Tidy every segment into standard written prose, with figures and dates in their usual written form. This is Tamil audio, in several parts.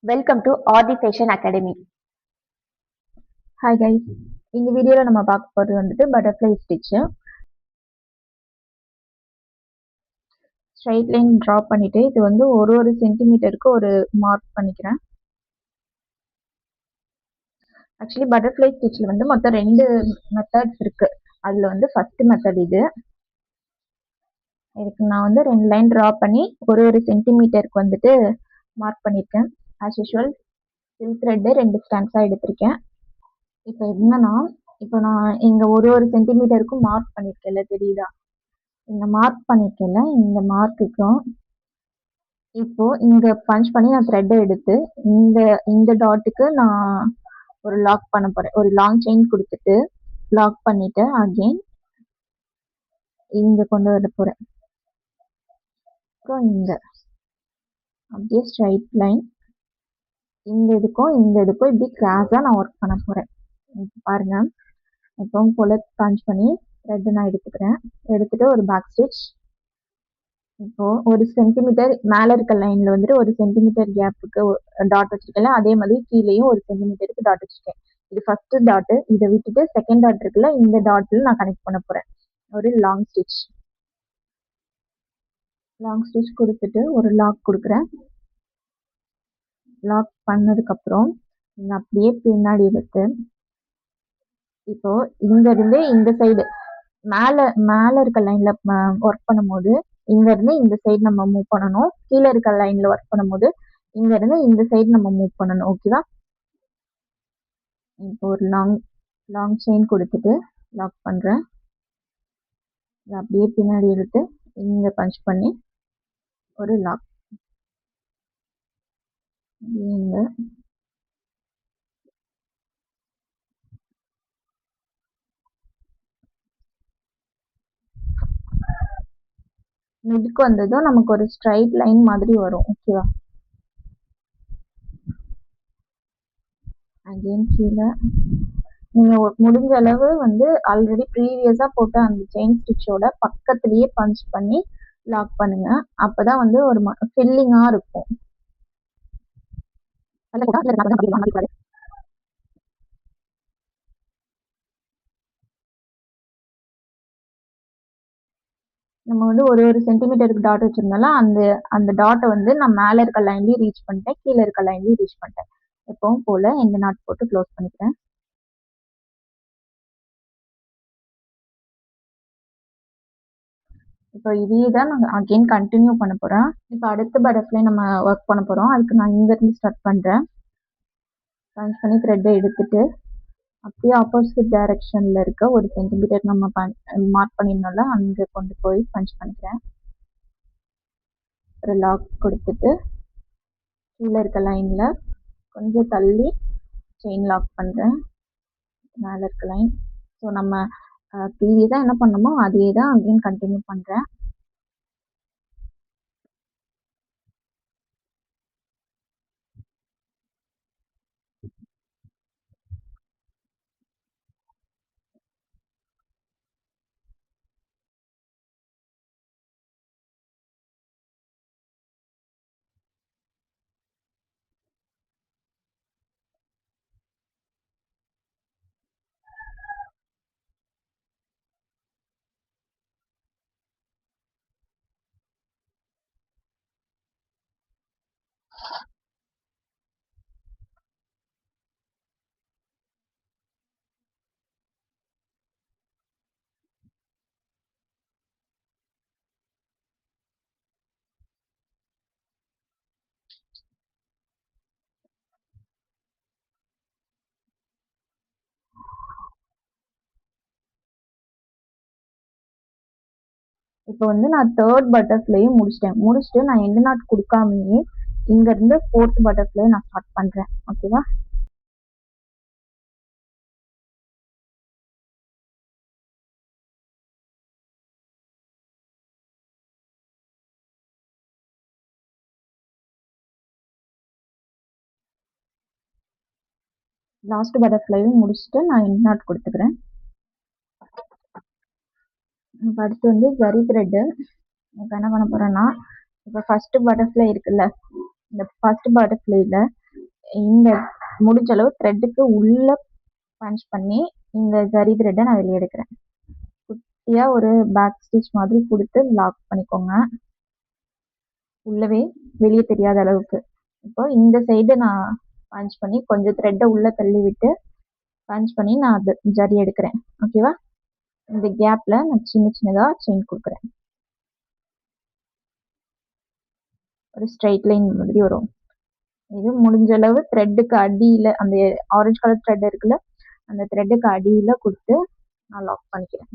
Welcome to Aadhi fashion academy. Hi guys, இந்த வீடியோவில் நம்ம பார்க்க போகிறது வந்துட்டு butterfly stitch. Straight line draw பண்ணிவிட்டு இது வந்து ஒரு சென்டிமீட்டருக்கு ஒரு மார்க் பண்ணிக்கிறேன். ஆக்சுவலி பட்டர்ஃப்ளை ஸ்டிச்சில் வந்து மொத்தம் 2 மெத்தட்ஸ் இருக்குது. அதில் வந்து ஃபஸ்ட்டு மெத்தட் இதுக்கு நான் வந்து 2 லைன் ட்ரா பண்ணி ஒரு சென்டிமீட்டருக்கு வந்துட்டு மார்க் பண்ணியிருக்கேன். ஆஸ் யூஷுவல் சில்க் த்ரெட்டு 2 ஸ்டாண்ட்ஸாக எடுத்திருக்கேன். இப்போ என்னன்னா, இப்போ நான் இங்கே ஒரு சென்டிமீட்டருக்கும் மார்க் பண்ணியிருக்கேன்ல, தெரியுதா? இந்த மார்க் பண்ணியிருக்கேன்ல, இந்த மார்க்குக்கும் இப்போ இங்கே பஞ்ச் பண்ணி நான் த்ரெட்டை எடுத்து இந்த டாட்டுக்கு நான் ஒரு லாக் பண்ண போகிறேன். ஒரு லாங் செயின் கொடுத்துட்டு லாக் பண்ணிவிட்டு அகெயின் இங்கே கொண்டு வர போகிறேன். அப்புறம் இங்கே அப்படியே ஸ்ட்ரைட் லைன் இந்த இதுக்கும் இப்படி கிராஸாக நான் ஒர்க் பண்ண போகிறேன். பாருங்க, எப்பவும் போல் பஞ்ச் பண்ணி த்ரெட்டு நான் எடுத்துட்டு ஒரு பேக் ஸ்டிச். இப்போ 1 சென்டிமீட்டர் மேலே இருக்க லைனில் வந்துட்டு 1 சென்டிமீட்டர் கேப்புக்கு டாட் வச்சிருக்கேன்ல, அதே மாதிரி கீழேயும் 1 சென்டிமீட்டருக்கு டாட் வச்சிருக்கேன். இது ஃபர்ஸ்ட் டாட்டு. இதை விட்டுட்டு செகண்ட் டாட் இருக்குல்ல, இந்த டாட்டில் நான் கனெக்ட் பண்ண போகிறேன். ஒரு லாங் ஸ்டிச் கொடுத்துட்டு ஒரு லாக் கொடுக்குறேன். லாக் பண்ணதுக்கப்புறம் அப்படியே பின்னாடி எடுத்து இப்போ இருந்து இந்த சைடு மேலே இருக்க லைன்ல ஒர்க் பண்ணும்போது இருந்து இந்த சைடு நம்ம மூவ் பண்ணணும். கீழே இருக்க லைன்ல ஒர்க் பண்ணும்போது இருந்து இந்த சைடு நம்ம மூவ் பண்ணணும். ஓகேவா? இப்போ ஒரு லாங் செயின் கொடுத்துட்டு லாக் பண்றேன். அப்படியே பின்னாடி எடுத்து இங்க பஞ்ச் பண்ணி ஒரு லாக். இங்க மிட்க்கு வந்ததும் நமக்கு ஒரு ஸ்ட்ரைட் லைன் மாதிரி வரும். ஓகேவா? அகைன் கீழே நீங்க முடிஞ்ச அளவு வந்து ஆல்ரெடி ப்ரீவியஸா போட்ட அந்த செயின் ஸ்டிச்சோட பக்கத்துலயே பஞ்ச் பண்ணி லாக் பண்ணுங்க. அப்பதான் வந்து ஒரு ஃபில்லிங்கா இருக்கும். நம்ம வந்து ஒரு சென்டிமீட்டருக்கு டாட் வச்சிருந்தால அந்த டாட்டை வந்து நான் மேலே இருக்க லைன்லயும் ரீச் பண்ணிட்டேன், கீழே இருக்க லைன்லயும் ரீச் பண்ணிட்டேன். எப்பவும் போல இந்த நாட் போட்டு க்ளோஸ் பண்ணிக்கிறேன். இப்போ இதே தான் நான் அகெயின் கண்டினியூ பண்ண போறேன். இப்போ அடுத்த பட்டர்ஃப்ளை நம்ம ஒர்க் பண்ண போறோம். அதுக்கு நான் இங்க இருந்து ஸ்டார்ட் பண்றேன். பஞ்ச் பண்ணி த்ரெட்டை எடுத்துட்டு அப்படியே ஆப்போசிட் டைரக்ஷன்ல இருக்க 1 சென்டிமீட்டர் நம்ம மார்க் பண்ணிருந்தோம்ல, அங்க கொண்டு போய் பஞ்ச் பண்ணிக்கிறேன். ஒரு லாக் கொடுத்துட்டு கீழே இருக்க லைன்ல கொஞ்சம் தள்ளி செயின் லாக் பண்றேன். மேலே இருக்க லைன். ஸோ நம்ம ப்ரீவியஸா என்ன பண்ணோமோ அதே தான் அகைன் கண்டினியூ பண்றேன். இப்போ வந்து நான் 3rd பட்டர்ஃப்ளையும் முடிச்சுட்டு நான் எண்ட் நாட் கொடுக்காமயே இங்க இருந்து 4th பட்டர்ஃப்ளை நான் ஸ்டார்ட் பண்றேன். ஓகேவா? லாஸ்ட் பட்டர்ஃப்ளையும் முடிச்சுட்டு நான் எண்ட் நாட் கொடுத்துக்கிறேன். இப்போ அடுத்து வந்து ஜரி த்ரெட்டு. இப்போ என்ன பண்ண போறேன்னா, இப்போ ஃபர்ஸ்ட் பட்டர்ஃப்ளை இருக்குல்ல, இந்த ஃபர்ஸ்ட் பட்டர்ஃப்ளைல இந்த முடிஞ்ச அளவு த்ரெட்டுக்கு உள்ள பஞ்ச் பண்ணி இந்த ஜரி த்ரெட்டை நான் வெளியே எடுக்கிறேன். குட்டியாக ஒரு பேக் ஸ்டிச் மாதிரி கொடுத்து லாக் பண்ணிக்கோங்க, உள்ளவே வெளியே தெரியாத அளவுக்கு. இப்போ இந்த சைடு நான் பஞ்ச் பண்ணி கொஞ்சம் த்ரெட்டை உள்ள தள்ளி விட்டு பஞ்ச் பண்ணி நான் அது ஜரி எடுக்கிறேன். ஓகேவா? இந்த கேப்ல நான் சின்ன சின்னதா செயின் கொடுக்குறேன். ஒரு ஸ்ட்ரைட் லைன் மாதிரி வரும். இது முடிஞ்ச அளவு த்ரெட்டுக்கு அடியில அந்த ஆரஞ்சு கலர் த்ரெட் இருக்குல்ல, அந்த த்ரெட்டுக்கு அடியில கொடுத்து நான் லாக் பண்ணிக்கிறேன்.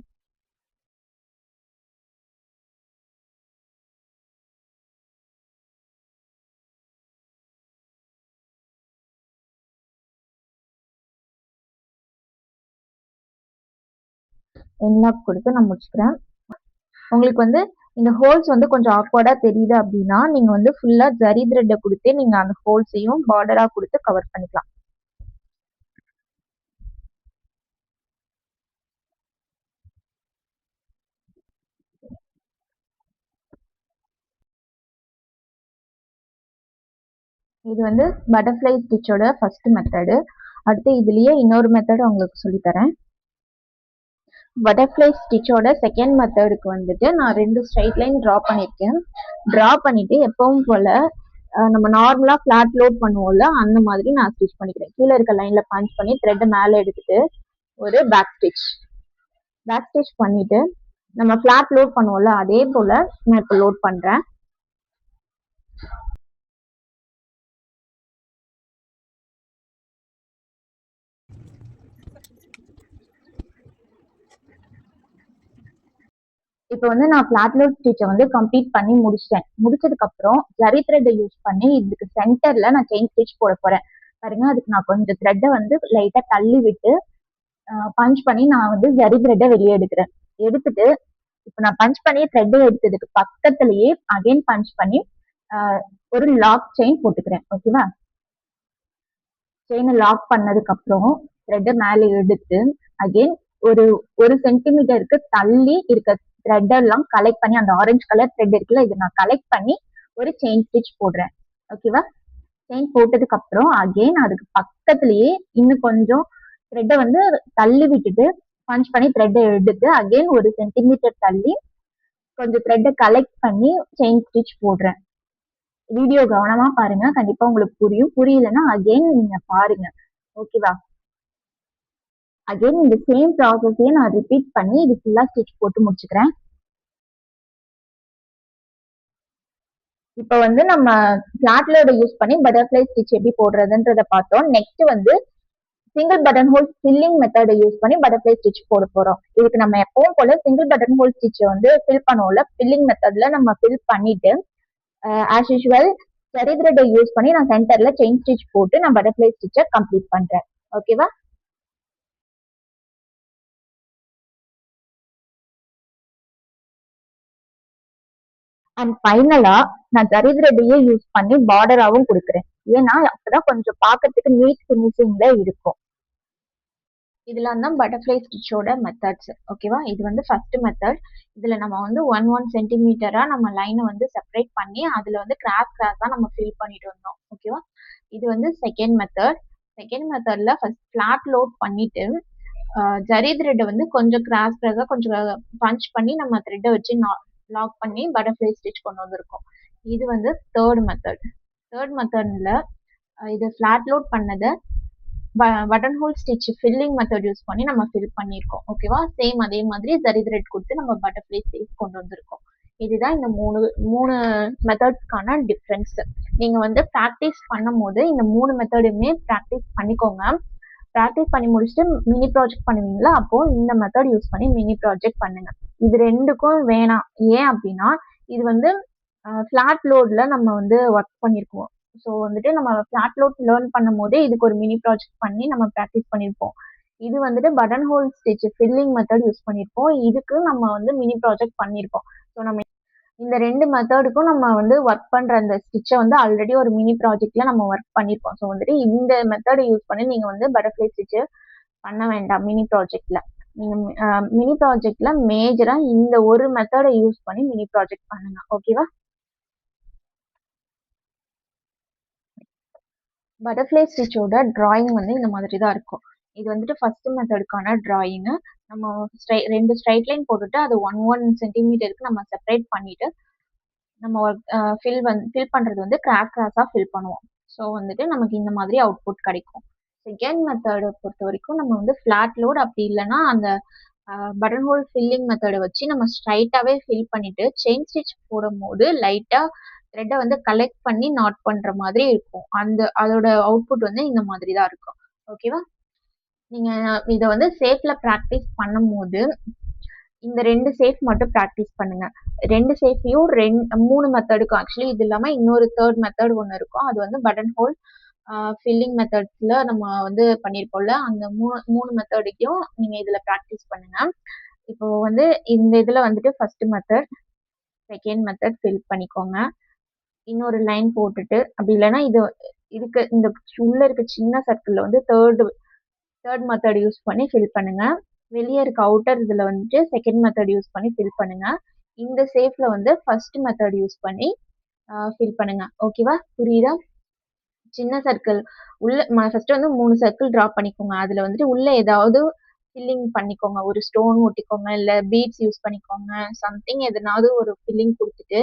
என்லாக் கொடுத்து நான் முடிச்சுக்கிறேன். உங்களுக்கு வந்து இந்த ஹோல்ஸ் வந்து கொஞ்சம் ஆக்வர்டா தெரியுது அப்படின்னா நீங்க வந்து ஃபுல்லா ஜரி த்ரெட்டை கொடுத்து நீங்க அந்த ஹோல்ஸையும் பார்டரா கொடுத்து கவர் பண்ணிக்கலாம். இது வந்து பட்டர்ஃப்ளை ஸ்டிச்சோட ஃபர்ஸ்ட் மெத்தடு. அடுத்து இதுலயே இன்னொரு மெத்தட் உங்களுக்கு சொல்லித்தரேன். பட்டர்ஃப்ளை ஸ்டிச்சோட செகண்ட் மெத்தடுக்கு வந்துட்டு நான் 2 ஸ்ட்ரைட் லைன் ட்ரா பண்ணியிருக்கேன். ட்ரா பண்ணிட்டு எப்பவும் போல நம்ம நார்மலா ஃபிளாட் லோட் பண்ணுவோம்ல, அந்த மாதிரி நான் ஸ்டிச் பண்ணிக்கிறேன். கீழே இருக்க லைன்ல பஞ்ச் பண்ணி த்ரெட்டை மேலே எடுத்துட்டு ஒரு பேக் ஸ்டிச் பண்ணிட்டு நம்ம ஃபிளாட் லோட் பண்ணுவோம்ல, அதே போல நான் இப்போ லோட் பண்றேன். இப்போ வந்து நான் ஃபிளாட் லோட் ஸ்டிச்சை வந்து கம்ப்ளீட் பண்ணி முடிச்சிட்டேன். முடிச்சதுக்கு அப்புறம் ஜரி த்ரெட்டை யூஸ் பண்ணி இதுக்கு சென்டர்ல நான் செயின் ஸ்டிச் போட போறேன். பாருங்க, அதுக்கு நான் கொஞ்சம் த்ரெட்டை வந்து லைட்டா தள்ளி விட்டு பஞ்ச் பண்ணி நான் வந்து ஜரி த்ரெட்டை வெளியே எடுக்கிறேன். எடுத்துட்டு இப்போ நான் பஞ்ச் பண்ணி த்ரெட்டை எடுத்ததுக்கு பக்கத்துலயே அகைன் பஞ்ச் பண்ணி ஒரு லாக் செயின் போட்டுக்கிறேன். ஓகேவா? செயினை லாக் பண்ணதுக்கு அப்புறம் த்ரெட்டை மேலே எடுத்து அகைன் ஒரு சென்டிமீட்டருக்கு தள்ளி இருக்க த்ரெட் எல்லாம் கலெக்ட் பண்ணி அந்த ஆரஞ்சு கலர் த்ரெட் இருக்குல்ல, இதை நான் கலெக்ட் பண்ணி ஒரு செயின் ஸ்டிச் போடுறேன். ஓகேவா? செயின் போட்டதுக்கு அப்புறம் அகைன் அதுக்கு பக்கத்துலயே இன்னும் கொஞ்சம் த்ரெட்டை வந்து தள்ளி விட்டுட்டு பஞ்ச் பண்ணி த்ரெட்டை எடுத்து அகைன் ஒரு சென்டிமீட்டர் தள்ளி கொஞ்சம் த்ரெட்டை கலெக்ட் பண்ணி செயின் ஸ்டிச் போடுறேன். வீடியோ கவனமா பாருங்க, கண்டிப்பா உங்களுக்கு புரியும். புரியலன்னா அகைன் நீங்க பாருங்க. ஓகேவா? அகைன் இந்த சேம் ப்ராசஸையே நான் ரிப்பீட் பண்ணி இது ஃபுல்லா ஸ்டிச் போட்டு முடிச்சுக்கிறேன். இப்போ வந்து நம்ம ஃபிளாட் லோட யூஸ் பண்ணி பட்டர்ஃப்ளை ஸ்டிச் எப்படி போடுறதுன்றத பார்த்தோம். நெக்ஸ்ட் வந்து சிங்கிள் பட்டன் ஹோல் ஃபில்லிங் மெத்தடை யூஸ் பண்ணி பட்டர்ஃப்ளை ஸ்டிச் போட போறோம். இதுக்கு நம்ம எப்பவும் போல சிங்கிள் பட்டன் ஹோல் ஸ்டிச்சை வந்து ஃபில் பண்ணுவோம்ல, ஃபில்லிங் மெத்தட்ல நம்ம ஃபில் பண்ணிட்டு ஆஸ் யூஷுவல் ஜரி த்ரெட்டை யூஸ் பண்ணி நான் சென்டர்ல செயின் ஸ்டிச் போட்டு நான் பட்டர்ஃப்ளை ஸ்டிச்சை கம்ப்ளீட் பண்றேன். ஓகேவா? அண்ட் ஃபைனலா நான் ஜரி த்ரெட்டையே யூஸ் பண்ணி பார்டராகவும் கொடுக்குறேன். ஏன்னா அப்பதான் கொஞ்சம் பார்க்கறதுக்கு நீட் ஃபினிஷிங்ல இருக்கும். இதெல்லாம் தான் பட்டர்ஃப்ளை ஸ்டிச்சோட மெத்தட்ஸ். ஓகேவா? இது வந்து ஃபர்ஸ்ட் மெத்தட். இதுல நம்ம வந்து 1 சென்டிமீட்டரா நம்ம லைனை வந்து செப்பரேட் பண்ணி அதுல வந்து கிராஸா நம்ம ஃபில் பண்ணிட்டு வந்தோம். ஓகேவா? இது வந்து செகண்ட் மெத்தட். செகண்ட் மெத்தட்ல ஃபர்ஸ்ட் ஃபிளாட் லோட் பண்ணிட்டு ஜரி த்ரெட்டை வந்து கொஞ்சம் கிராஸா கொஞ்சம் பஞ்ச் பண்ணி நம்ம த்ரெட்டை வச்சு லாக் பண்ணி பட்டர்ஃப்ளை ஸ்டிச் கொண்டு வந்திருக்கோம். இது வந்து தேர்ட் மெத்தட். தேர்ட் மெத்தட்ல இது ஃபிளாட் லோட் பண்ணதை button whole stitch filling method use பண்ணி நம்ம ஃபில் பண்ணியிருக்கோம். ஓகேவா? சேம் அதே மாதிரி ஜரி த்ரெட் கொடுத்து நம்ம பட்டர்ஃப்ளை ஸ்டிச் கொண்டு வந்திருக்கோம். இதுதான் இந்த மூணு மெத்தட்ஸ்க்கான டிஃப்ரென்ஸ். நீங்க வந்து ப்ராக்டிஸ் பண்ணும் போது இந்த 3 மெத்தடுமே ப்ராக்டிஸ் பண்ணிக்கோங்க. ப்ராக்டிஸ் பண்ணி முடிச்சுட்டு மினி ப்ராஜெக்ட் பண்ணுவீங்களா, அப்போ இந்த மெத்தட் யூஸ் பண்ணி மினி ப்ராஜெக்ட் பண்ணுங்க. இது ரெண்டுக்கும் வேணாம். ஏன் அப்படின்னா இது வந்து ஃபிளாட் லோட்ல நம்ம வந்து ஒர்க் பண்ணியிருக்கோம். ஸோ வந்துட்டு நம்ம ஃபிளாட் லோட் லேர்ன் பண்ணும் போதே இதுக்கு ஒரு மினி ப்ராஜெக்ட் பண்ணி நம்ம ப்ராக்டிஸ் பண்ணியிருப்போம். இது வந்துட்டு button whole stitch filling method use பண்ணியிருப்போம். இதுக்கு நம்ம வந்து மினி ப்ராஜெக்ட் பண்ணியிருப்போம். ஸோ நம்ம இந்த 2 மெத்தடுக்கும் நம்ம வந்து ஒர்க் பண்ற அந்த ஸ்டிச்சை வந்து ஆல்ரெடி ஒரு மினி ப்ராஜெக்ட்ல நம்ம ஒர்க் பண்ணியிருப்போம். ஸோ வந்துட்டு இந்த மெத்தடை யூஸ் பண்ணி நீங்க வந்து பட்டர்ஃப்ளை ஸ்டிச் பண்ண வேண்டாம் மினி ப்ராஜெக்ட்ல. நீங்க மினி ப்ராஜெக்ட்ல மேஜரா இந்த ஒரு மெத்தடை யூஸ் பண்ணி மினி ப்ராஜெக்ட் பண்ணுங்க. ஓகேவா? பட்டர்ஃப்ளை ஸ்டிச்சோட டிராயிங் வந்து இந்த மாதிரி தான் இருக்கும். இது வந்துட்டு ஃபர்ஸ்ட் மெத்தடுக்கான டிராயிங்கு. நம்ம ரெண்டு ஸ்ட்ரைட் லைன் போட்டுட்டு அது 1 சென்டிமீட்டருக்கு நம்ம செப்பரேட் பண்ணிட்டு நம்ம ஃபில் பண்றது வந்து கிராஸா ஃபில் பண்ணுவோம். ஸோ வந்துட்டு நமக்கு இந்த மாதிரி அவுட்புட் கிடைக்கும். செகண்ட் மெத்தடை பொறுத்த வரைக்கும் நம்ம வந்து ஃபிளாட் லோட் அப்படி இல்லைன்னா அந்த பட்டன் ஹோல் ஃபில்லிங் மெத்தடை வச்சு நம்ம ஸ்ட்ரைட்டாவே ஃபில் பண்ணிட்டு செயின் ஸ்டிச் போடும்போது லைட்டா த்ரெட்டை வந்து கலெக்ட் பண்ணி நாட் பண்ற மாதிரி இருக்கும். அதோட அவுட்புட் வந்து இந்த மாதிரி தான் இருக்கும். ஓகேவா? நீங்க இதை வந்து சேஃப்ல ப்ராக்டிஸ் பண்ணும்போது இந்த 2 சேஃப் மட்டும் ப்ராக்டிஸ் பண்ணுங்க. 2 சேஃபையும் 3 மெத்தடுக்கும் ஆக்சுவலி இது இல்லாம இன்னொரு தேர்ட் மெத்தட் ஒன்று இருக்கும். அது வந்து பட்டன் ஹோல் ஃபில்லிங் மெத்தட்ஸ்ல நம்ம வந்து பண்ணியிருப்போம்ல, அந்த 3 மெத்தடுக்கும் நீங்க இதுல ப்ராக்டிஸ் பண்ணுங்க. இப்போ வந்து இந்த இதுல வந்துட்டு first method, second method fill பண்ணிக்கோங்க. இன்னொரு லைன் போட்டுட்டு அப்படி இல்லைன்னா இதுக்கு இந்த உள்ள இருக்க சின்ன சர்க்கிள்ல வந்து தேர்ட் மெத்தட் யூஸ் பண்ணி ஃபில் பண்ணுங்க. வெளியே இருக்க அவுட்டர் இதுல வந்துட்டு செகண்ட் மெத்தட் யூஸ் பண்ணி ஃபில் பண்ணுங்க. இந்த சேஃப்ல வந்து ஃபர்ஸ்ட் மெத்தட் யூஸ் பண்ணி ஃபில் பண்ணுங்க. ஓகேவா? புரியுதா? சின்ன சர்க்கிள் உள்ள ஃபர்ஸ்ட் வந்து 3 சர்க்கிள் டிரா பண்ணிக்கோங்க. அதுல வந்துட்டு உள்ள ஏதாவது ஃபில்லிங் பண்ணிக்கோங்க. ஒரு ஸ்டோன் ஒட்டிக்கோங்க, இல்ல பீட்ஸ் யூஸ் பண்ணிக்கோங்க. சம்திங் எதனாவது ஒரு ஃபில்லிங் கொடுத்துட்டு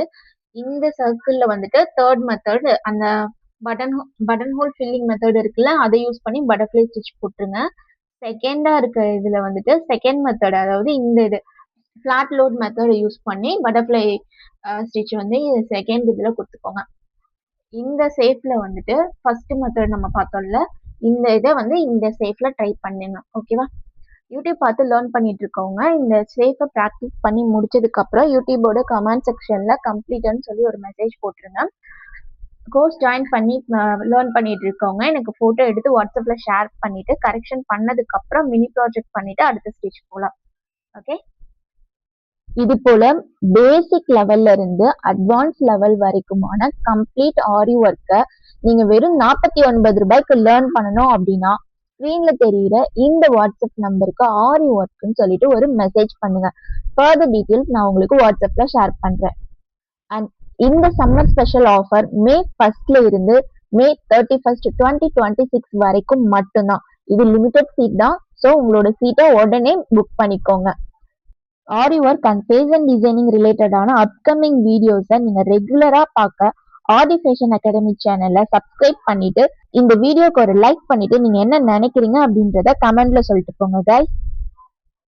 இந்த சர்க்கிள்ல வந்துட்டு தேர்ட் மெத்தட் அந்த பட்டன் ஹோல் ஃபில்லிங் மெத்தட் இருக்குல்ல, அதை யூஸ் பண்ணி பட்டர்ஃப்ளை ஸ்டிச் போட்டுருங்க. செகண்டா இருக்க இதுல வந்துட்டு செகண்ட் மெத்தட், அதாவது இந்த இது ஃபிளாட் லோட் மெத்தட் யூஸ் பண்ணி பட்டர்ஃப்ளை ஸ்டிச் வந்து செகண்ட் இதுல கொடுத்துக்கோங்க. இந்த சேஃப்ல வந்துட்டு ஃபர்ஸ்ட் மெத்தட் நம்ம பார்த்தோம்ல, இந்த இதை வந்து இந்த சேஃப்ல ட்ரை பண்ணுங்க. ஓகேவா? யூடியூப் பார்த்து லேர்ன் பண்ணிட்டு இருக்கவங்க இந்த சேஃபை ப்ராக்டிஸ் பண்ணி முடிச்சதுக்கு அப்புறம் யூடியூபோட கமெண்ட் செக்ஷன்ல கம்ப்ளீட்னு சொல்லி ஒரு மெசேஜ் போட்டுருங்க. கோர்ஸ் ஜாயின் பண்ணி லேர்ன் பண்ணிட்டு இருக்கவங்க எனக்கு போட்டோ எடுத்து வாட்ஸ்அப்ல ஷேர் பண்ணிட்டு கரெக்ஷன் பண்ணதுக்கு அப்புறம் மினி ப்ராஜெக்ட் பண்ணிட்டு அடுத்த ஸ்டேஜ் போகலாம். ஓகே? இது போல பேசிக் லெவல்ல இருந்து அட்வான்ஸ் லெவல் வரைக்குமான கம்ப்ளீட் ஆரி ஒர்க்கை நீங்க வெறும் 49 ரூபாய்க்கு லேர்ன் பண்ணணும் அப்படின்னா ஸ்கிரீன்ல தெரியுற இந்த வாட்ஸ்அப் நம்பருக்கு ஆரி ஒர்க்னு சொல்லிட்டு ஒரு மெசேஜ் பண்ணுங்க. ஃபர்தர் டீட்டெயில்ஸ் நான் உங்களுக்கு வாட்ஸ்அப்ல ஷேர் பண்றேன். அண்ட் இந்த சம்மர் ஸ்பெஷல் ஆஃபர் மே 1 இருந்து மே 31, 2026 வரைக்கும் மட்டும்தான். இது லிமிடெட் சீட் தான். ஸோ உங்களோட சீட்டை உடனே புக் பண்ணிக்கோங்க. ஆரி ஒர்க் அண்ட் ஃபேஷன் டிசைனிங் ரிலேட்டடான அப்கமிங் வீடியோஸை நீங்க ரெகுலரா பார்க்க ஆதி ஃபேஷன் அகாடமி சேனலை சப்ஸ்கிரைப் பண்ணிட்டு இந்த வீடியோக்கு ஒரு லைக் பண்ணிட்டு நீங்க என்ன நினைக்கிறீங்க அப்படின்றத கமெண்ட்ல சொல்லிட்டு போங்க கைஸ்.